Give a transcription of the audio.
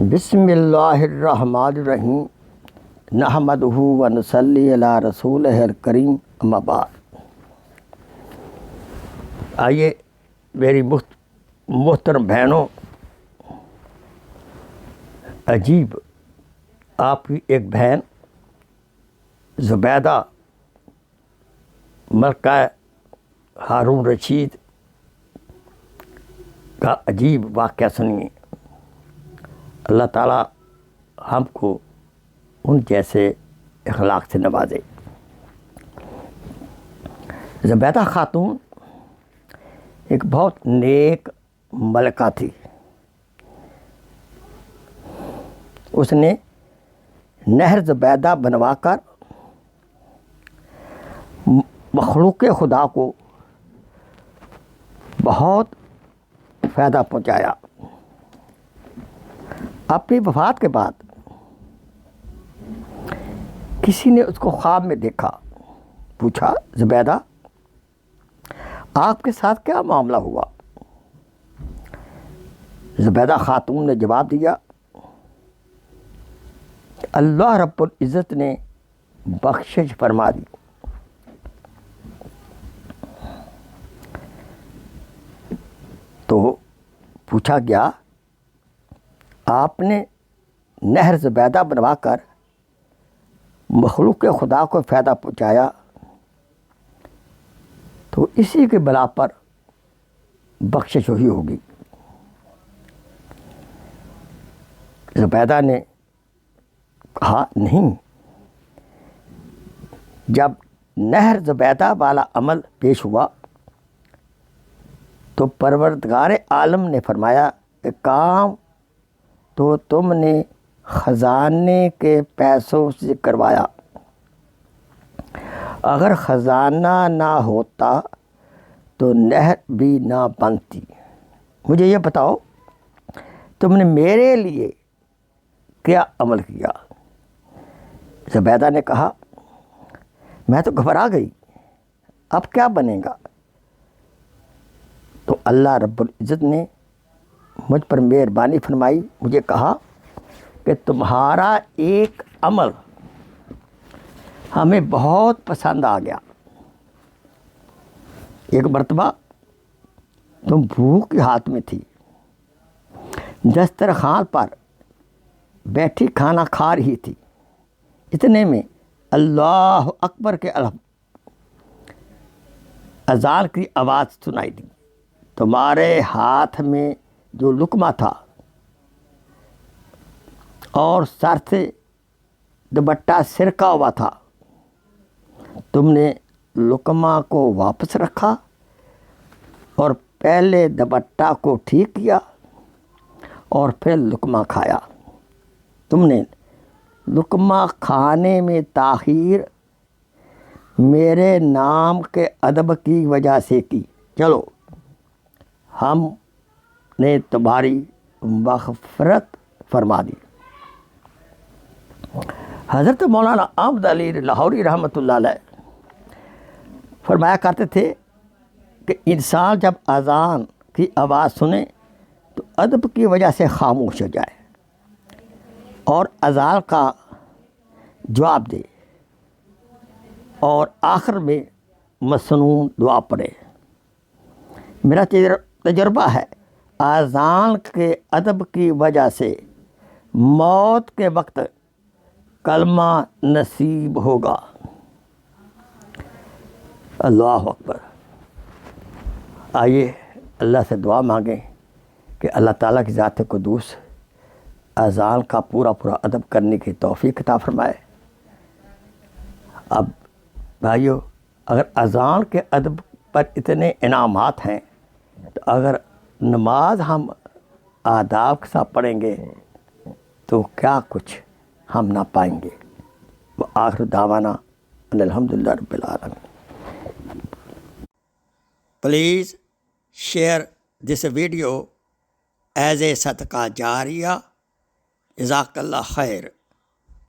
بسم اللہ الرحمن الرحیم نحمدہ و نصلی علی رسولہ الکریم اما بعد۔ آئیے میری محترم بہنوں، عجیب آپ کی ایک بہن زبیدہ ملکہ ہارون رشید کا عجیب واقعہ سنیے۔ اللہ تعالیٰ ہم کو ان جیسے اخلاق سے نوازے۔ زبیدہ خاتون ایک بہت نیک ملکہ تھی۔ اس نے نہر زبیدہ بنوا کر مخلوق خدا کو بہت فائدہ پہنچایا۔ اپنی وفات کے بعد کسی نے اس کو خواب میں دیکھا، پوچھا زبیدہ آپ کے ساتھ کیا معاملہ ہوا؟ زبیدہ خاتون نے جواب دیا، اللہ رب العزت نے بخشش فرما دی۔ تو پوچھا گیا آپ نے نہر زبیدہ بنوا کر مخلوق خدا کو فائدہ پہنچایا، تو اسی کے بلا پر بخشش ہوئی ہوگی۔ زبیدہ نے کہا نہیں، جب نہر زبیدہ والا عمل پیش ہوا تو پروردگار عالم نے فرمایا کہ کام تو تم نے خزانے کے پیسوں سے کروایا، اگر خزانہ نہ ہوتا تو نہر بھی نہ بنتی۔ مجھے یہ بتاؤ تم نے میرے لیے کیا عمل کیا؟ زبیدہ نے کہا میں تو گھبرا گئی، اب کیا بنے گا؟ تو اللہ رب العزت نے مجھ پر مہربانی فرمائی، مجھے کہا کہ تمہارا ایک عمل ہمیں بہت پسند آ گیا۔ ایک مرتبہ تم بھوک کی حالت میں تھی، دسترخوان پر بیٹھی کھانا کھا رہی تھی، اتنے میں اللہ اکبر کے اذان کی آواز سنائی دی۔ تمہارے ہاتھ میں جو لقمہ تھا اور سر سے دوپٹہ سرکا ہوا تھا، تم نے لقمہ کو واپس رکھا اور پہلے دوپٹہ کو ٹھیک کیا اور پھر لقمہ کھایا۔ تم نے لقمہ کھانے میں تاخیر میرے نام کے ادب کی وجہ سے کی، چلو ہم نے تمہاری مغفرت فرما دی۔ حضرت مولانا احمد علی لاہوری رحمۃ اللہ علیہ فرمایا کرتے تھے کہ انسان جب اذان کی آواز سنے تو ادب کی وجہ سے خاموش ہو جائے اور اذان کا جواب دے اور آخر میں مسنون دعا پڑھے۔ میرا تجربہ ہے، اذان کے ادب کی وجہ سے موت کے وقت کلمہ نصیب ہوگا۔ اللہ اکبر۔ آئیے اللہ سے دعا مانگیں کہ اللہ تعالیٰ کی ذات قدوس اذان کا پورا ادب کرنے کی توفیق عطا فرمائے۔ اب بھائیو، اگر اذان کے ادب پر اتنے انعامات ہیں تو اگر نماز ہم آداب کے ساتھ پڑھیں گے تو کیا کچھ ہم نہ پائیں گے۔ وآخر دعوانا ان الحمدللہ رب العالمین۔ Please share this video as a صدقہ جاریہ۔ جزاک اللہ خیر۔